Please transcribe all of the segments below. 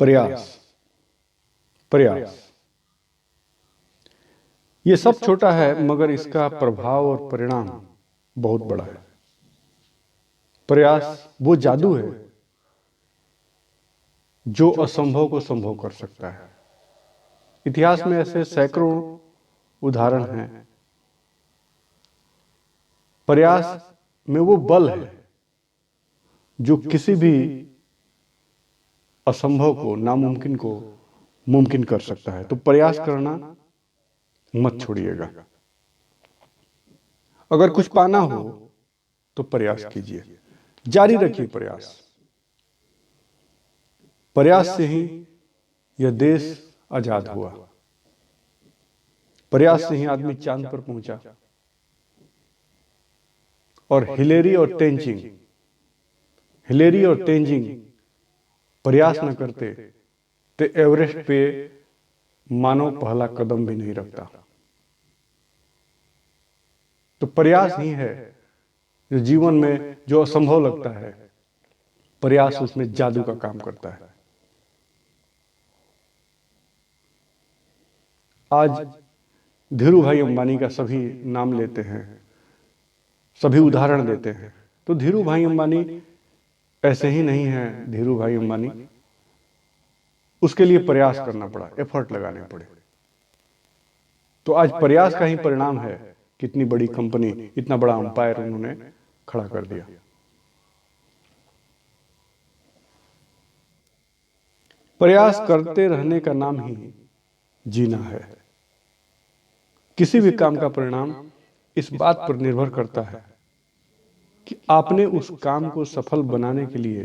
प्रयास, प्रयास। ये सब छोटा है मगर इसका प्रभाव और परिणाम बहुत बड़ा है। प्रयास वो जादू है जो असंभव को संभव कर सकता है। इतिहास में ऐसे सैकड़ों उदाहरण हैं। प्रयास में वो बल है जो किसी भी असंभव को, नामुमकिन को मुमकिन कर सकता है। तो प्रयास करना मत छोड़िएगा। अगर कुछ पाना हो तो प्रयास कीजिए, जारी रखिए प्रयास। प्रयास से ही यह देश आजाद हुआ, प्रयास से ही आदमी चांद पर पहुंचा। और हिलेरी और तेंजिंग प्रयास न करते तो एवरेस्ट पे मानव पहला कदम भी नहीं रखता। तो प्रयास ही है जो जीवन में जो असंभव लगता है, प्रयास उसमें जादू का काम करता है। आज धीरू भाई अंबानी का सभी नाम लेते हैं, सभी उदाहरण देते हैं। तो धीरू भाई अंबानी ऐसे ही नहीं है। धीरू भाई अंबानी, उसके लिए प्रयास करना पड़ा, एफर्ट लगाने पड़े। तो आज प्रयास का ही परिणाम है कि इतनी बड़ी कंपनी, इतना बड़ा अंपायर उन्होंने खड़ा कर दिया। प्रयास करते रहने का नाम ही जीना है। किसी भी काम का परिणाम इस बात पर निर्भर करता है कि आपने उस काम को सफल बनाने के लिए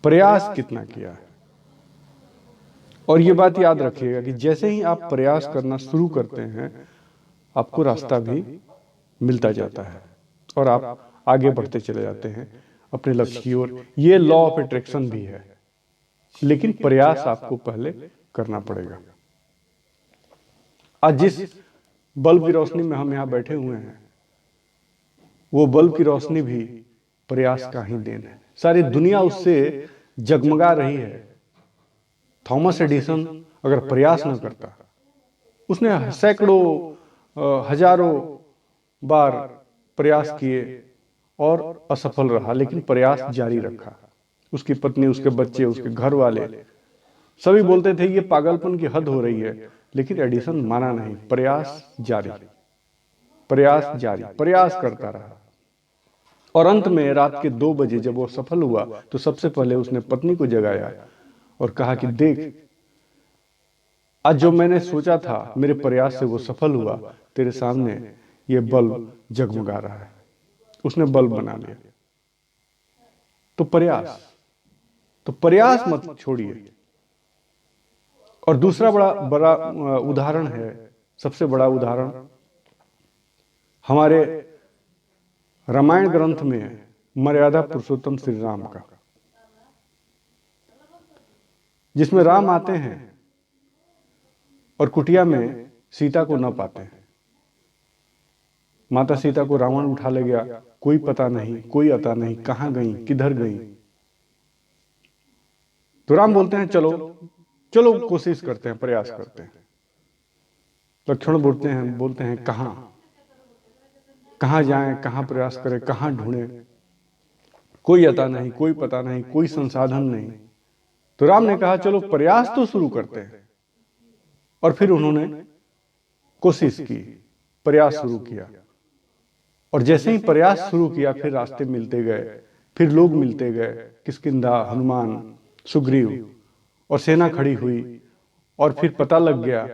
प्रयास कितना किया है। और ये बात याद रखिएगा कि जैसे ही आप प्रयास करना शुरू करते हैं, आपको रास्ता भी मिलता जाता है और आप आगे बढ़ते चले जाते हैं अपने लक्ष्य की ओर। ये लॉ ऑफ अट्रैक्शन भी है, लेकिन प्रयास आपको पहले करना पड़ेगा। आज जिस बल्ब की रोशनी में हम यहां बैठे हुए हैं, वो बल्ब की रोशनी भी प्रयास का ही देन है। सारी दुनिया उससे जगमगा रही है। थॉमस एडिसन अगर प्रयास न करता, उसने सैकड़ों हजारों बार प्रयास किए और असफल रहा, लेकिन प्रयास जारी रखा। उसकी पत्नी, उसके बच्चे, उसके घर वाले सभी बोलते थे ये पागलपन की हद हो रही है, लेकिन एडिसन माना नहीं। प्रयास जारी, प्रयास जारी, प्रयास करता रहा। और अंत में रात के 2 बजे जब वो सफल हुआ, तो सबसे पहले उसने पत्नी को जगाया और कहा कि देख, आज जो मैंने सोचा था, मेरे प्रयास से वो सफल हुआ। तेरे सामने ये बल्ब जगमगा रहा है। उसने बल्ब बना लिया। तो प्रयास मत छोड़िए। और दूसरा बड़ा उदाहरण है, सबसे बड़ा उदाहरण हमारे रामायण ग्रंथ में मर्यादा पुरुषोत्तम श्री राम का, जिसमें राम आते हैं और कुटिया में सीता को न पाते हैं। माता सीता को रावण उठा ले गया, कोई पता नहीं, कोई अता नहीं, कहां गई, किधर गई। तो राम बोलते हैं चलो चलो कोशिश करते हैं, प्रयास करते हैं। लक्ष्मण बोलते हैं कहां जाएं, कहां प्रयास करें, कहां ढूंढें। कोई अता नहीं, कोई पता नहीं, कोई संसाधन नहीं। तो राम ने कहा चलो प्रयास तो शुरू करते हैं। और फिर उन्होंने कोशिश की, प्रयास शुरू किया। और जैसे ही प्रयास शुरू किया, फिर रास्ते मिलते गए, फिर लोग मिलते गए, किष्किंधा, हनुमान, सुग्रीव, और सेना खड़ी हुई। और फिर पता लग गया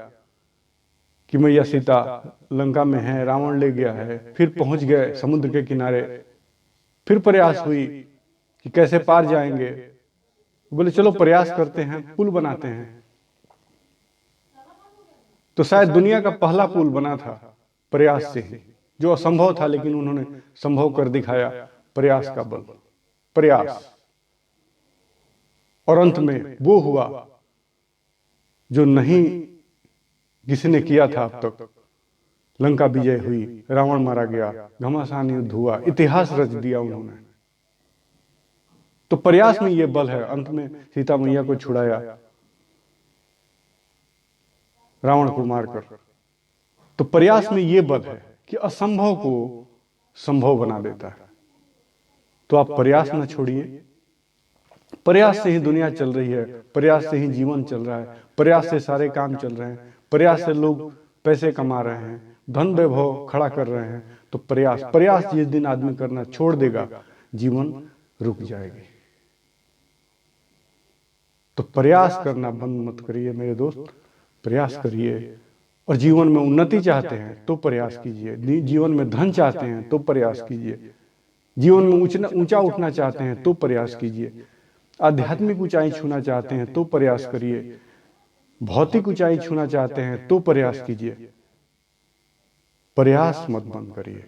कि मैया सीता लंका में है, रावण ले गया है। फिर पहुंच गए समुद्र के किनारे। फिर प्रयास हुई कि कैसे पार जाएंगे। बोले चलो प्रयास करते हैं, पुल बनाते हैं। तो शायद दुनिया का पहला पुल बना था प्रयास से ही, जो असंभव था, लेकिन उन्होंने संभव कर दिखाया। प्रयास का बल, प्रयास। और अंत में वो हुआ जो नहीं किसी ने किया था अब तक। लंका विजय हुई, रावण मारा गया, घमासान युद्ध हुआ, इतिहास रच दिया उन्होंने। तो प्रयास में ये बल है। अंत में सीता मैया को छुड़ाया रावण को मारकर। तो प्रयास में ये बल है कि असंभव को संभव बना देता है। तो आप प्रयास न छोड़िए। प्रयास से ही दुनिया चल रही है, प्रयास से ही जीवन चल रहा है, प्रयास से सारे काम चल रहे हैं, प्रयास से लोग पैसे कमा रहे हैं, धन वैभव खड़ा कर रहे हैं। तो प्रयास जिस दिन आदमी करना छोड़ देगा, जीवन रुक जाएगी। तो प्रयास करना बंद मत करिए मेरे दोस्त, प्रयास करिए। और जीवन में उन्नति चाहते हैं तो प्रयास कीजिए, जीवन में धन चाहते हैं तो प्रयास कीजिए, जीवन में ऊंचा उठना चाहते हैं तो प्रयास कीजिए, आध्यात्मिक ऊंचाई छूना चाहते हैं तो प्रयास करिए, भौतिक ऊंचाई छूना चाहते हैं तो प्रयास कीजिए। प्रयास मत बंद करिए।